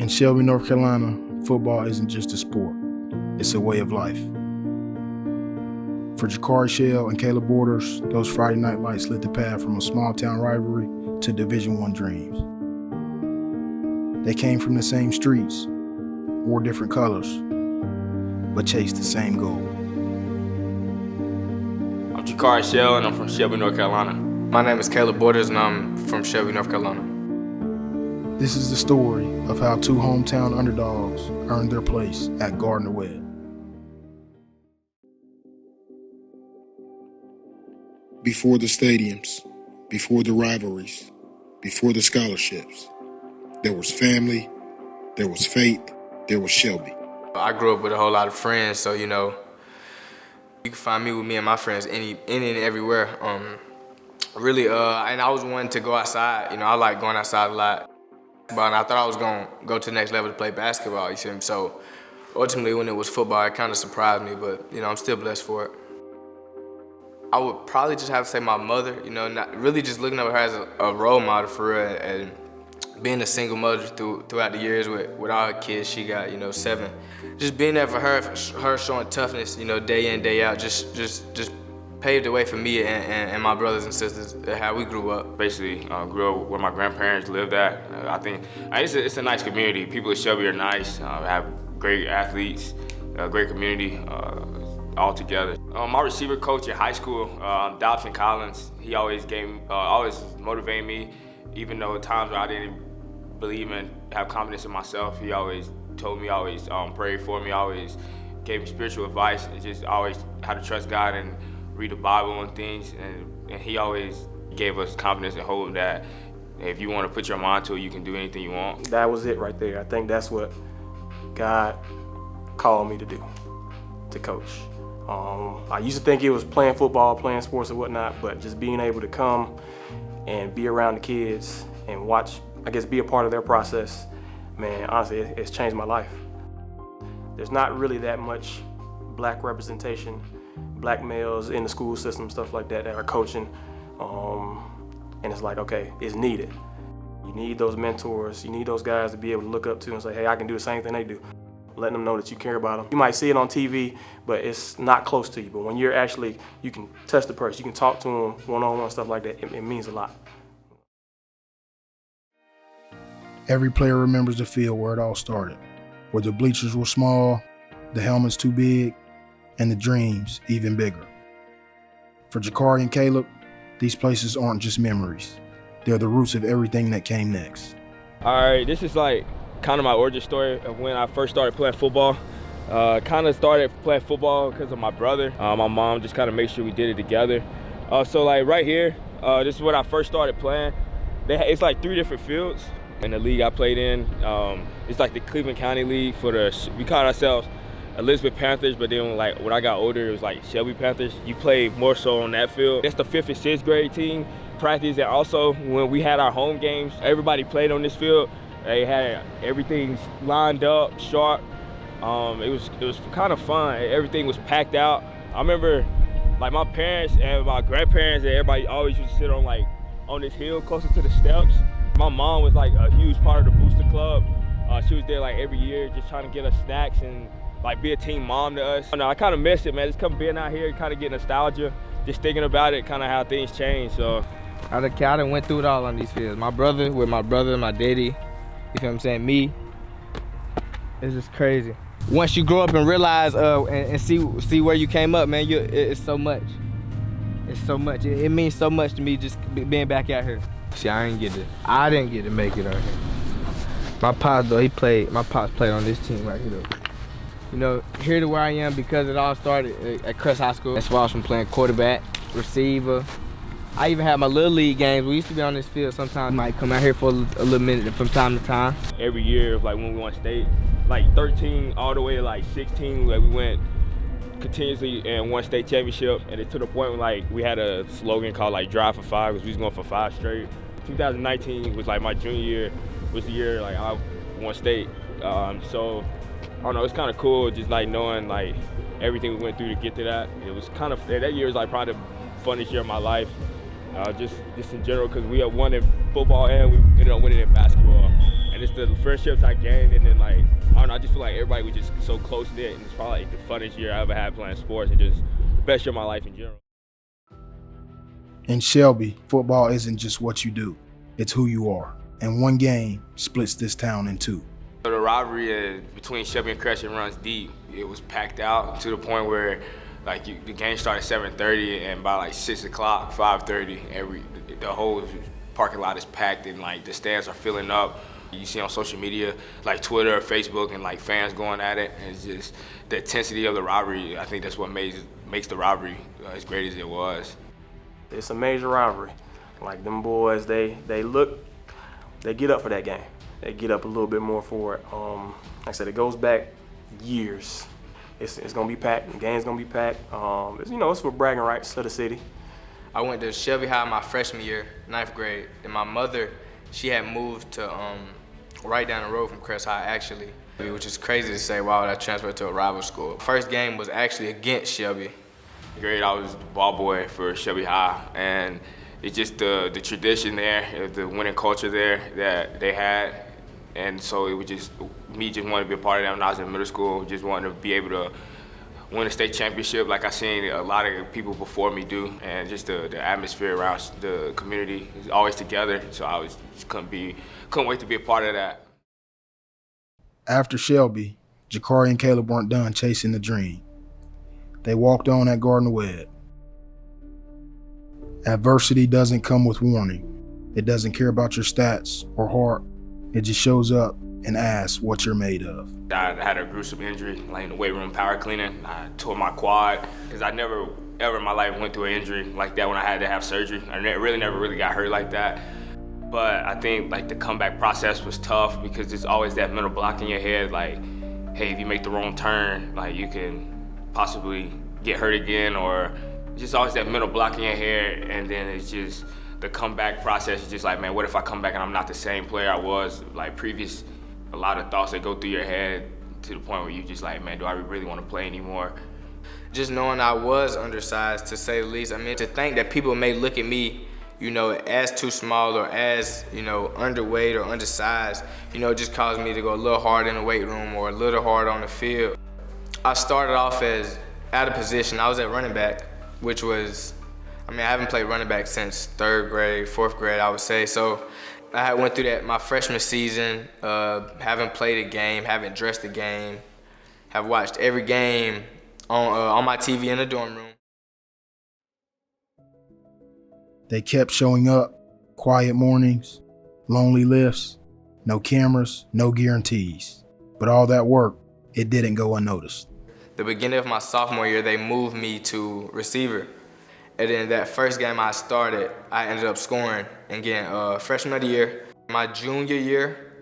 In Shelby, North Carolina, football isn't just a sport, it's a way of life. For Jacari, Shell, and Caleb Borders, those Friday night lights lit the path from a small town rivalry to Division I dreams. They came from the same streets, wore different colors, but chased the same goal. I'm Jacari Shell, and I'm from Shelby, North Carolina. My name is Caleb Borders, and I'm from Shelby, North Carolina. This is the story of how two hometown underdogs earned their place at Gardner-Webb. Before the stadiums, before the rivalries, before the scholarships, there was family, there was faith, there was Shelby. I grew up with a whole lot of friends, so you can find me with me and my friends any and everywhere. And I was one to go outside. I like going outside a lot. But I thought I was gonna go to the next level to play basketball, you feel me? So ultimately when it was football, it kind of surprised me, but I'm still blessed for it. I would probably just have to say my mother, not really just looking at her as a role model for real, and being a single mother throughout the years with all her kids. She got 7. Just being there for her showing toughness, day in, day out, just paved the way for me and my brothers and sisters, how we grew up. Basically, grew up where my grandparents lived at. I think it's a nice community. People at Shelby are nice, have great athletes, great community all together. My receiver coach in high school, Dobson, he always motivated me, even though at times where I didn't believe and have confidence in myself. He always told me, always prayed for me, always gave me spiritual advice, and just always how to trust God and read the Bible and things, and he always gave us confidence and hope that if you want to put your mind to it, you can do anything you want. That was it right there. I think that's what God called me to do, to coach. I used to think it was playing football, playing sports and whatnot, but just being able to come and be around the kids and watch, be a part of their process, man, honestly, it's changed my life. There's not really that much black representation, black males in the school system, stuff like that are coaching, and it's like, okay, it's needed. You need those mentors, you need those guys to be able to look up to and say, hey, I can do the same thing they do. Letting them know that you care about them. You might see it on TV, but it's not close to you. But when you're actually, you can touch the person, you can talk to them one-on-one, stuff like that, it means a lot. Every player remembers the field where it all started, where the bleachers were small, the helmets too big, and the dreams even bigger. For Jacari and Caleb, these places aren't just memories. They're the roots of everything that came next. All right, this is kind of my origin story of when I first started playing football. Kind of started playing football because of my brother. My mom just kind of made sure we did it together. So right here, this is when I first started playing. It's 3 different fields in the league I played in. It's the Cleveland County League we called ourselves Elizabeth Panthers, but then when I got older, it was Shelby Panthers. You play more so on that field. That's the 5th and 6th grade team practice, and also when we had our home games, everybody played on this field. They had everything lined up, sharp. It was kind of fun. Everything was packed out. I remember my parents and my grandparents and everybody always used to sit on this hill closer to the steps. My mom was a huge part of the Booster Club. She was there every year just trying to get us snacks and be a team mom to us. I kind of miss it, man. Just being out here, kind of get nostalgia, just thinking about it, kind of how things changed. So I done went through it all on these fields. My brother, my daddy, you feel what I'm saying? Me. It's just crazy. Once you grow up and realize and see where you came up, man, it's so much. It's so much. It means so much to me just being back out here. See, I didn't get to make it out here. My pops though, my pops played on this team right here though. Here to where I am because it all started at Cris High School. That's why I was from playing quarterback, receiver. I even had my little league games. We used to be on this field sometimes. Might come out here for a little minute from time to time. Every year, when we won state, 13 all the way to 16, we went continuously and won state championship. And it to the point where we had a slogan called Drive for 5, because we was going for 5 straight. 2019 was my junior year, was the year I won state. So I don't know, it's kind of cool just knowing everything we went through to get to that. It was kind of, that year was probably the funnest year of my life. Just in general, because we had won in football and we ended up winning in basketball. And and it's the friendships I gained, and then like, I don't know, I just feel like everybody was just so close-knit, and it's probably like the funnest year I ever had playing sports, and just the best year of my life in general. In Shelby, football isn't just what you do, it's who you are. And one game splits this town in two. The rivalry between Shelby and Cris runs deep. It was packed out to the point where like the game started at 7:30, and by like 6 o'clock, 5:30, the whole parking lot is packed, and like the stands are filling up. You see on social media, like Twitter or Facebook, and like fans going at it. And it's just the intensity of the rivalry. I think that's what makes the rivalry as great as it was. It's a major rivalry. Like them boys, they get up for that game. They get up a little bit more for it. Like I said, it goes back years. It's gonna be packed. The game's gonna be packed. It's for bragging rights to the city. I went to Shelby High my freshman year, 9th grade, and my mother, she had moved to right down the road from Cris High, actually, which is crazy to say. Why would I transfer to a rival school? First game was actually against Shelby. Grade, I was the ball boy for Shelby High, and it's just the tradition there, the winning culture there that they had, and so it was just me just wanting to be a part of that when I was in middle school, just wanting to be able to win a state championship like I seen a lot of people before me do, and just the atmosphere around the community is always together, so I couldn't wait to be a part of that. After Shelby, Jacari and Caleb weren't done chasing the dream. They walked on at Gardner-Webb. Adversity doesn't come with warning. It doesn't care about your stats or heart. It just shows up and asks what you're made of. I had a gruesome injury, like in the weight room power cleaning. I tore my quad, because I never, ever in my life went through an injury like that when I had to have surgery. I never really got hurt like that. But I think like the comeback process was tough, because there's always that mental block in your head, like, hey, if you make the wrong turn, like you can possibly get hurt again, or just always that mental block in your head. And then it's just the comeback process is just like, man, what if I come back and I'm not the same player I was like previous? A lot of thoughts that go through your head to the point where you just like, man, do I really want to play anymore? Just knowing I was undersized, to say the least. I mean, to think that people may look at me, as too small or as, underweight or undersized, just caused me to go a little hard in the weight room or a little hard on the field. I started off as out of position. I was at running back, which was, I haven't played running back since 3rd grade, 4th grade, I would say. So I went through that my freshman season, haven't played a game, haven't dressed a game, have watched every game on my TV in the dorm room. They kept showing up, quiet mornings, lonely lifts, no cameras, no guarantees. But all that work, it didn't go unnoticed. The beginning of my sophomore year, they moved me to receiver. And then that first game I started, I ended up scoring and getting freshman of the year. My junior year,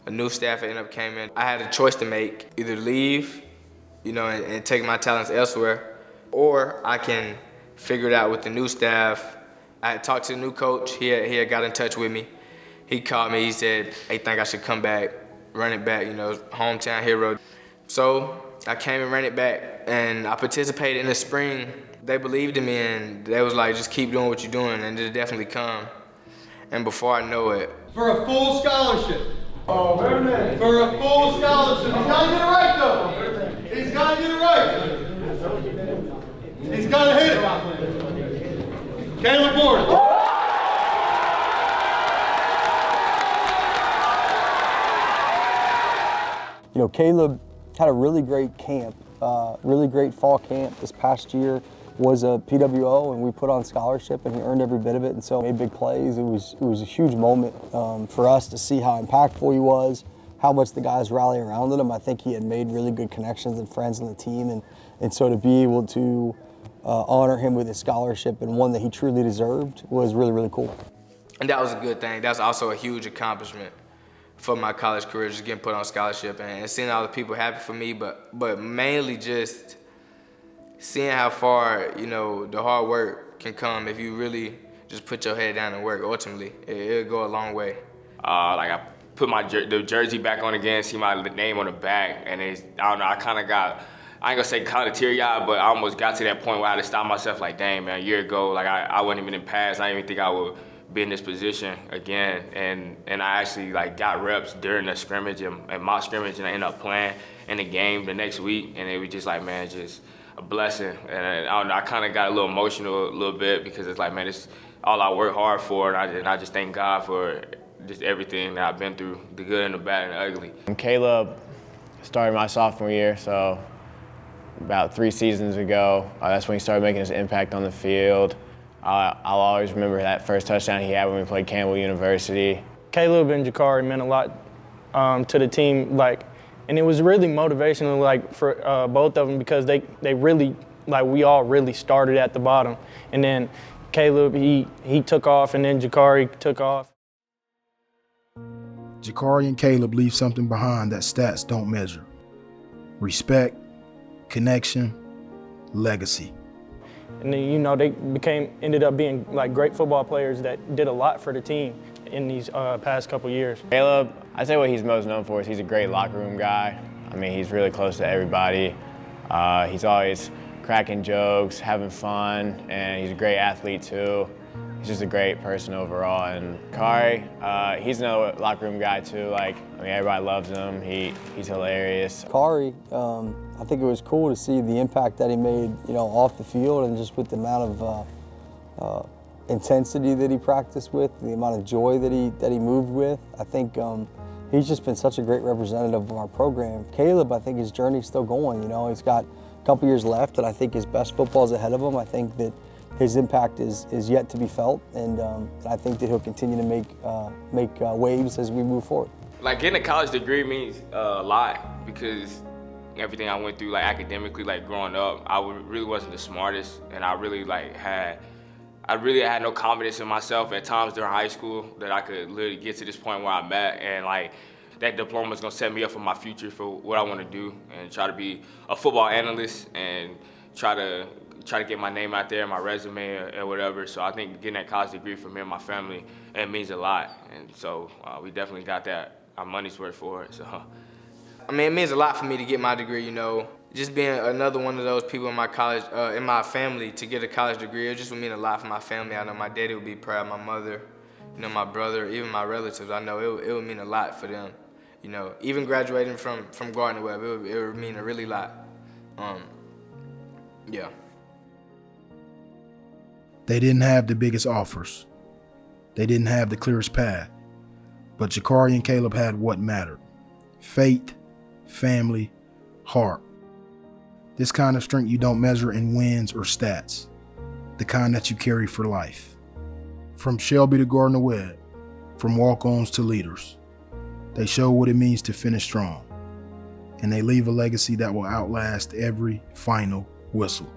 a new staff ended up came in. I had a choice to make, either leave, and take my talents elsewhere, or I can figure it out with the new staff. I had talked to the new coach. He had got in touch with me. He called me. He said, "Hey, think I should come back, run it back, hometown hero." So I came and ran it back, and I participated in the spring. They believed in me, and they was like, just keep doing what you're doing, and it'll definitely come. And before I know it. For a full scholarship. Oh, man. For a full scholarship. He's got to get it right, though. He's got to get it right. He's got to hit it. Caleb Gordon. Caleb had a really great camp, really great fall camp this past year. Was a PWO, and we put on scholarship, and he earned every bit of it, and so made big plays. It was a huge moment for us to see how impactful he was, how much the guys rally around him. I think he had made really good connections and friends on the team, and so to be able to honor him with a scholarship, and one that he truly deserved, was really, really cool. And that was a good thing. That's also a huge accomplishment for my college career, just getting put on scholarship and seeing all the people happy for me, but mainly just seeing how far, the hard work can come if you really just put your head down and work. Ultimately, it'll go a long way. I put the jersey back on again, see my name on the back, and I don't know, I kind of got, I ain't gonna say kind of teary-eyed, but I almost got to that point where I had to stop myself like, dang, man, a year ago, like I wasn't even in pass. I didn't even think I would be in this position again. And I actually like got reps during the scrimmage and mock scrimmage, and I ended up playing in the game the next week. And it was just like, man, just a blessing. And I don't know, I kind of got a little emotional a little bit because it's like, man, it's all I worked hard for, and I just thank God for just everything that I've been through, the good and the bad and the ugly. Caleb started my sophomore year, so about 3 seasons ago, that's when he started making his impact on the field. I'll always remember that first touchdown he had when we played Campbell University. Caleb and Jacari meant a lot to the team, and it was really motivational, for both of them, because they really, we all really started at the bottom, and then Caleb, he took off, and then Jacari took off. Jacari and Caleb leave something behind that stats don't measure. Respect, connection, legacy. And then, they ended up being great football players that did a lot for the team in these past couple years. Caleb, I'd say what he's most known for is he's a great locker room guy. I mean, he's really close to everybody. He's always cracking jokes, having fun, and he's a great athlete too. He's just a great person overall. And Kari, he's another locker room guy too. Everybody loves him. He's hilarious. Kari, I think it was cool to see the impact that he made, off the field, and just with the amount of intensity that he practiced with, the amount of joy that he moved with. I think he's just been such a great representative of our program. Caleb, I think his journey's still going. He's got a couple years left, and I think his best football is ahead of him. I think that his impact is yet to be felt, and I think that he'll continue to make waves as we move forward. Getting a college degree means a lot, because everything I went through, academically, growing up, I really wasn't the smartest, and I really had no confidence in myself at times during high school that I could literally get to this point where I'm at, and that diploma is gonna set me up for my future, for what I want to do, and try to be a football analyst and try to get my name out there, my resume or whatever. So I think getting that college degree for me and my family, it means a lot, and so we definitely got our money's worth for it. So. I mean, it means a lot for me to get my degree, Just being another one of those people in my college, in my family, to get a college degree, it just would mean a lot for my family. I know my daddy would be proud, my mother, my brother, even my relatives. I know it would mean a lot for them. Even graduating from Gardner-Webb, it would mean a really lot. Yeah. They didn't have the biggest offers. They didn't have the clearest path. But Jacari and Caleb had what mattered: faith, family, heart. This kind of strength you don't measure in wins or stats, the kind that you carry for life. From Shelby to Gardner-Webb, from walk-ons to leaders, they show what it means to finish strong, and they leave a legacy that will outlast every final whistle.